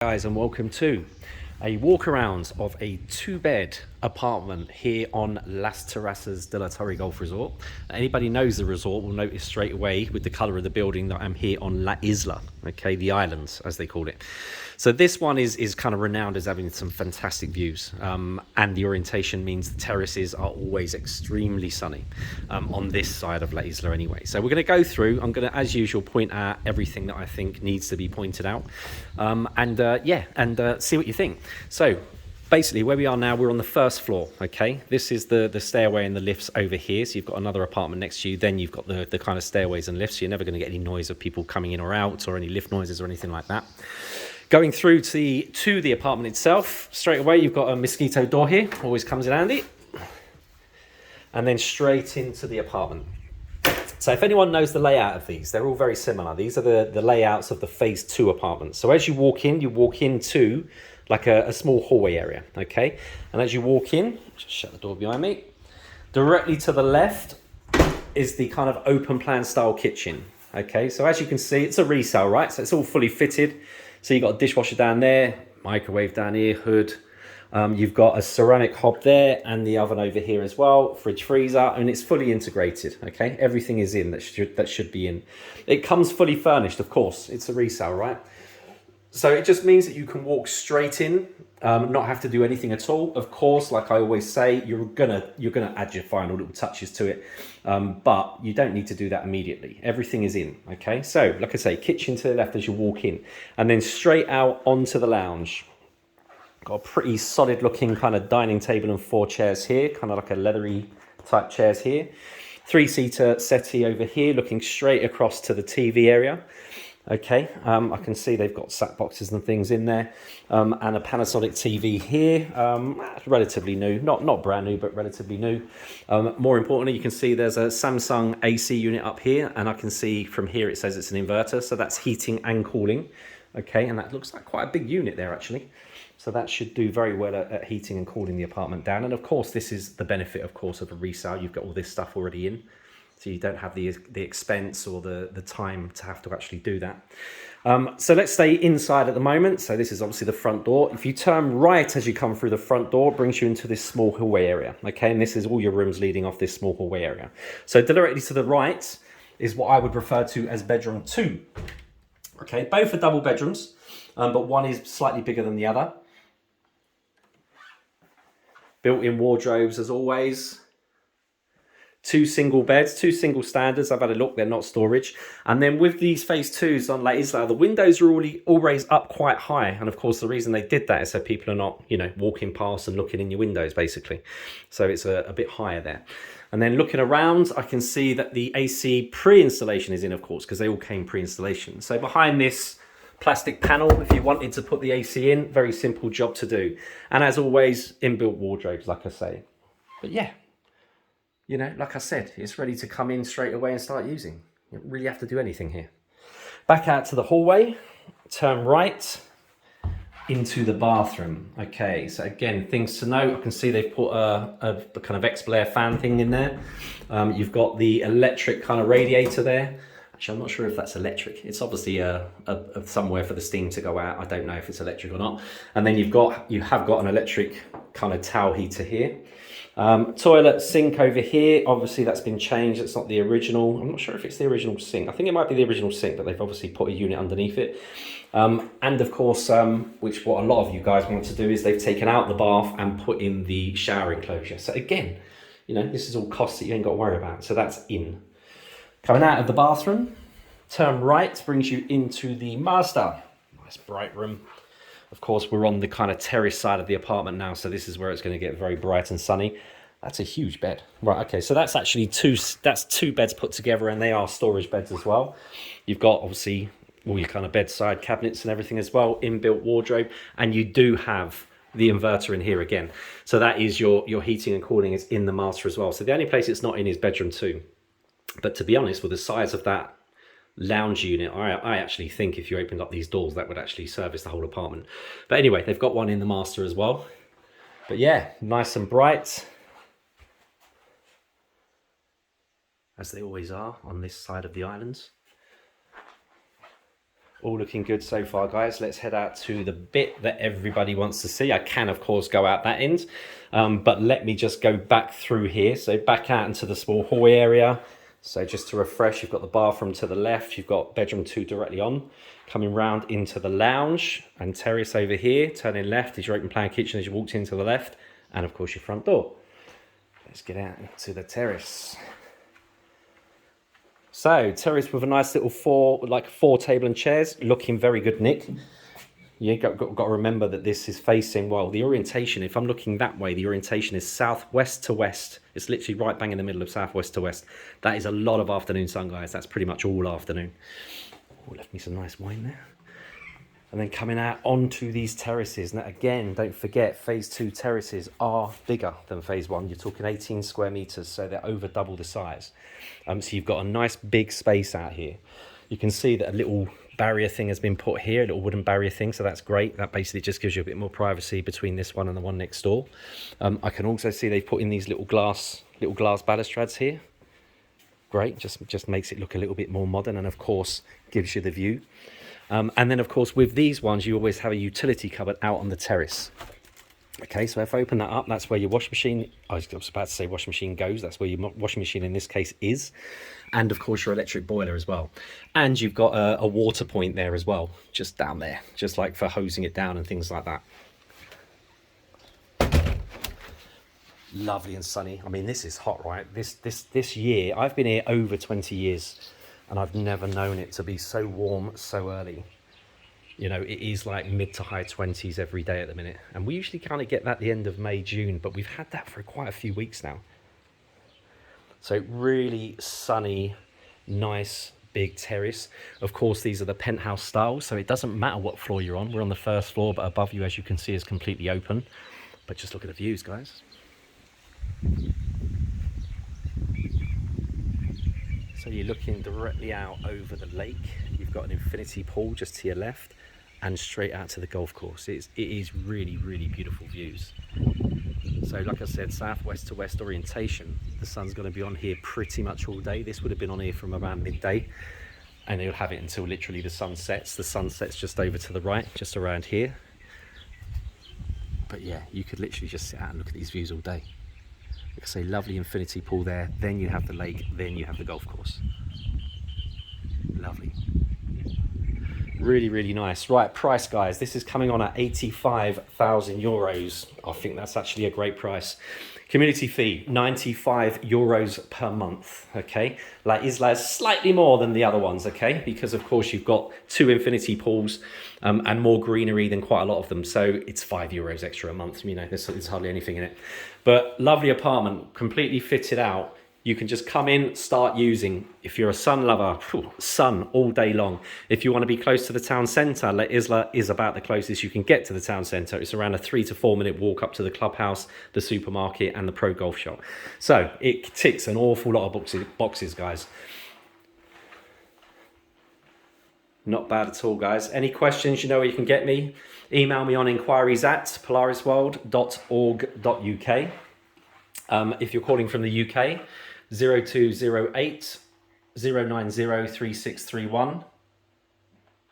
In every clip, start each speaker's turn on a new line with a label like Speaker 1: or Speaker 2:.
Speaker 1: Guys, and welcome to a walk around of a 2-bed apartment here on Las Terrazas De La Torre Golf Resort. Anybody knows the resort will notice straight away with the colour of the building that I'm here on La Isla, okay, the islands as they call it. So this one is kind of renowned as having some fantastic views, and the orientation means the terraces are always extremely sunny on this side of La Isla anyway. So we're going to go through, I'm going to, as usual, point out everything that I think needs to be pointed out, and see what you think. So basically where we are now, we're on the first floor, okay? This is the stairway and the lifts over here. So you've got another apartment next to you, then you've got the kind of stairways and lifts. So you're never going to get any noise of people coming in or out or any lift noises or anything like that. Going through to the apartment itself, straight away you've got a mosquito door here, always comes in handy. And then straight into the apartment. So if anyone knows the layout of these, they're all very similar. These are the layouts of the phase 2 apartments. So as you walk into like a small hallway area, okay? And as you walk in, just shut the door behind me, directly to the left is the kind of open plan style kitchen, okay? So as you can see, it's a resale, right? So it's all fully fitted. So you've got a dishwasher down there, microwave down here, hood. You've got a ceramic hob there and the oven over here as well, fridge, freezer, and it's fully integrated, okay? Everything is in that should be in. It comes fully furnished, of course. It's a resale, right? So it just means that you can walk straight in, not have to do anything at all. Of course, like I always say, you're gonna add your final little touches to it, but you don't need to do that immediately. Everything is in, okay? So, like I say, kitchen to the left as you walk in, and then straight out onto the lounge. Got a pretty solid looking kind of dining table and 4 chairs here, kind of like a leathery type chairs here. 3-seater settee over here, looking straight across to the TV area. Okay, I can see they've got sat boxes and things in there, and a Panasonic TV here, relatively new, not brand new, but relatively new. More importantly, you can see there's a Samsung AC unit up here, and I can see from here it says it's an inverter, so that's heating and cooling. Okay, and that looks like quite a big unit there actually. So that should do very well at heating and cooling the apartment down. And of course, this is the benefit, of course, of a resale. You've got all this stuff already in. So you don't have the expense or the time to have to actually do that. So let's stay inside at the moment. So this is obviously the front door. If you turn right as you come through the front door, it brings you into this small hallway area. Okay, and this is all your rooms leading off this small hallway area. So directly to the right is what I would refer to as bedroom 2. Okay, both are double bedrooms, but one is slightly bigger than the other. Built-in wardrobes as always. 2 single beds, 2 single standards. I've had a look, they're not storage. And then with these phase 2s on La Isla, the windows are always up quite high. And of course, the reason they did that is so people are not, walking past and looking in your windows, basically. So it's a bit higher there. And then looking around, I can see that the AC pre-installation is in, of course, because they all came pre-installation. So behind this plastic panel, if you wanted to put the AC in, very simple job to do. And as always, inbuilt wardrobes, like I say. But yeah. Like I said, it's ready to come in straight away and start using. You don't really have to do anything here. Back out to the hallway, turn right into the bathroom. Okay, so again, things to note. I can see they've put a kind of X-Blair fan thing in there. You've got the electric kind of radiator there. Actually, I'm not sure if that's electric. It's obviously somewhere for the steam to go out. I don't know if it's electric or not. And then you have got an electric kind of towel heater here. Toilet sink over here, obviously that's been changed, it's not the original. I'm not sure if it's the original sink. I think it might be the original sink, but they've obviously put a unit underneath it. And of course, which what a lot of you guys want to do is they've taken out the bath and put in the shower enclosure. So again, this is all costs that you ain't got to worry about. So that's in. Coming out of the bathroom, turn right, brings you into the master. Nice bright room. Of course, we're on the kind of terrace side of the apartment now, so this is where it's going to get very bright and sunny. That's a huge bed. Right, okay, so that's actually two beds put together, and they are storage beds as well. You've got, obviously, all your kind of bedside cabinets and everything as well, inbuilt wardrobe, and you do have the inverter in here again. So that is your heating and cooling is in the master as well. So the only place it's not in is bedroom 2. But to be honest, with the size of that lounge unit, I actually think if you opened up these doors that would actually service the whole apartment. But anyway, they've got one in the master as well. But yeah, nice and bright, as they always are on this side of the islands. All looking good so far, guys. Let's head out to the bit that everybody wants to see. I can, of course, go out that end, but let me just go back through here. So back out into the small hallway area. So just to refresh, you've got the bathroom to the left. You've got bedroom 2 directly on. Coming round into the lounge and terrace over here. Turning left is your open plan kitchen as you walked into the left. And, of course, your front door. Let's get out into the terrace. So, terrace with a nice little four table and chairs, looking very good, Nick. You got to remember that this is facing, well, the orientation, if I'm looking that way, the orientation is southwest to west. It's literally right bang in the middle of southwest to west. That is a lot of afternoon sun, guys. That's pretty much all afternoon. Oh, left me some nice wine there. And then coming out onto these terraces. Now, again, don't forget, phase 2 terraces are bigger than phase 1. You're talking 18 square meters, so they're over double the size. So you've got a nice big space out here. You can see that a little barrier thing has been put here, a little wooden barrier thing, so that's great. That basically just gives you a bit more privacy between this one and the one next door. I can also see they've put in these little glass balustrades here. Great, just makes it look a little bit more modern, and of course gives you the view. And then, of course, with these ones, you always have a utility cupboard out on the terrace. Okay, so if I open that up, that's where your washing machine, I was about to say washing machine goes, that's where your washing machine in this case is. And, of course, your electric boiler as well. And you've got a water point there as well, just down there, just like for hosing it down and things like that. Lovely and sunny. I mean, this is hot, right? This year, I've been here over 20 years. And I've never known it to be so warm so early. You know, it is like mid to high 20s every day at the minute. And we usually kind of get that at the end of May, June, but we've had that for quite a few weeks now. So really sunny, nice, big terrace. Of course, these are the penthouse styles, so it doesn't matter what floor you're on. We're on the first floor, but above you, as you can see, is completely open. But just look at the views, guys. So you're looking directly out over the lake. You've got an infinity pool just to your left and straight out to the golf course. It is really, really beautiful views. So like I said, southwest to west orientation. The sun's going to be on here pretty much all day. This would have been on here from around midday, and you'll have it until literally the sun sets. The sun sets just over to the right, just around here. But yeah, you could literally just sit out and look at these views all day. Like I say, lovely infinity pool there, then you have the lake, then you have the golf course. Lovely. Really, really nice. Right, price, guys. This is coming on at 85,000 euros. I think that's actually a great price. Community fee, 95 euros per month, okay? La Isla is slightly more than the other ones, okay? Because, of course, you've got 2 infinity pools and more greenery than quite a lot of them. So it's 5 euros extra a month. You know, there's hardly anything in it. But lovely apartment, completely fitted out. You can just come in, start using. If you're a sun lover, sun all day long. If you want to be close to the town centre, La Isla is about the closest you can get to the town centre. It's around a 3 to 4 minute walk up to the clubhouse, the supermarket and the pro golf shop. So it ticks an awful lot of boxes, guys. Not bad at all, guys. Any questions, you know where you can get me. Email me on inquiries@polarisworld.org.uk. If you're calling from the UK, 0208 090 3631.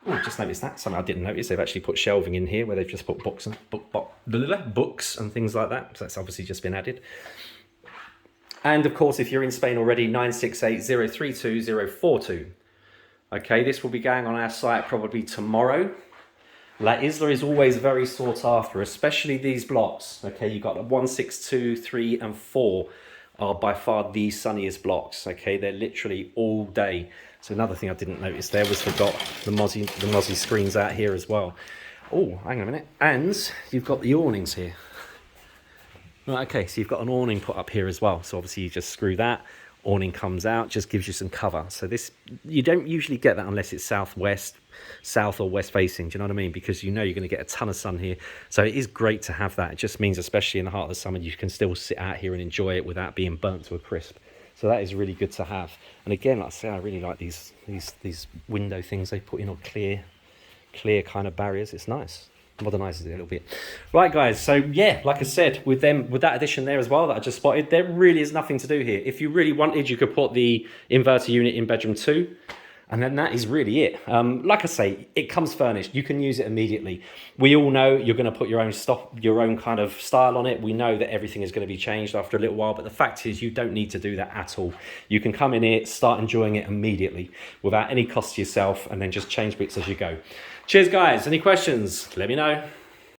Speaker 1: Oh, just noticed that. Something I didn't notice. They've actually put shelving in here where they've just put books and things like that. So that's obviously just been added. And of course, if you're in Spain already, 968 032 042. Okay, this will be going on our site probably tomorrow. La Isla is always very sought after, especially these blocks. Okay, you've got 1, 6, 2, 3 and 4 are by far the sunniest blocks. Okay, they're literally all day. So another thing I didn't notice there was they've got the mozzie screens out here as well. Oh, hang on a minute. And you've got the awnings here. Right, okay, so you've got an awning put up here as well. So obviously you just screw that. Awning comes out, just gives you some cover. So this, you don't usually get that unless it's south or west facing. Do you know what I mean? Because you know you're going to get a ton of sun here. So it is great to have that. It just means, especially in the heart of the summer, you can still sit out here and enjoy it without being burnt to a crisp. So that is really good to have. And again, like I say, I really like these window things they put in, or clear kind of barriers. It's nice. Modernises it a little bit. Right, guys, so yeah, like I said, with that addition there as well that I just spotted, there really is nothing to do here. If you really wanted, you could put the inverter unit in bedroom 2. And then that is really it. Like I say, it comes furnished. You can use it immediately. We all know you're going to put your own stuff, your own kind of style on it. We know that everything is going to be changed after a little while, but the fact is you don't need to do that at all. You can come in here, start enjoying it immediately without any cost to yourself, and then just change bits as you go. Cheers, guys. Any questions? Let me know.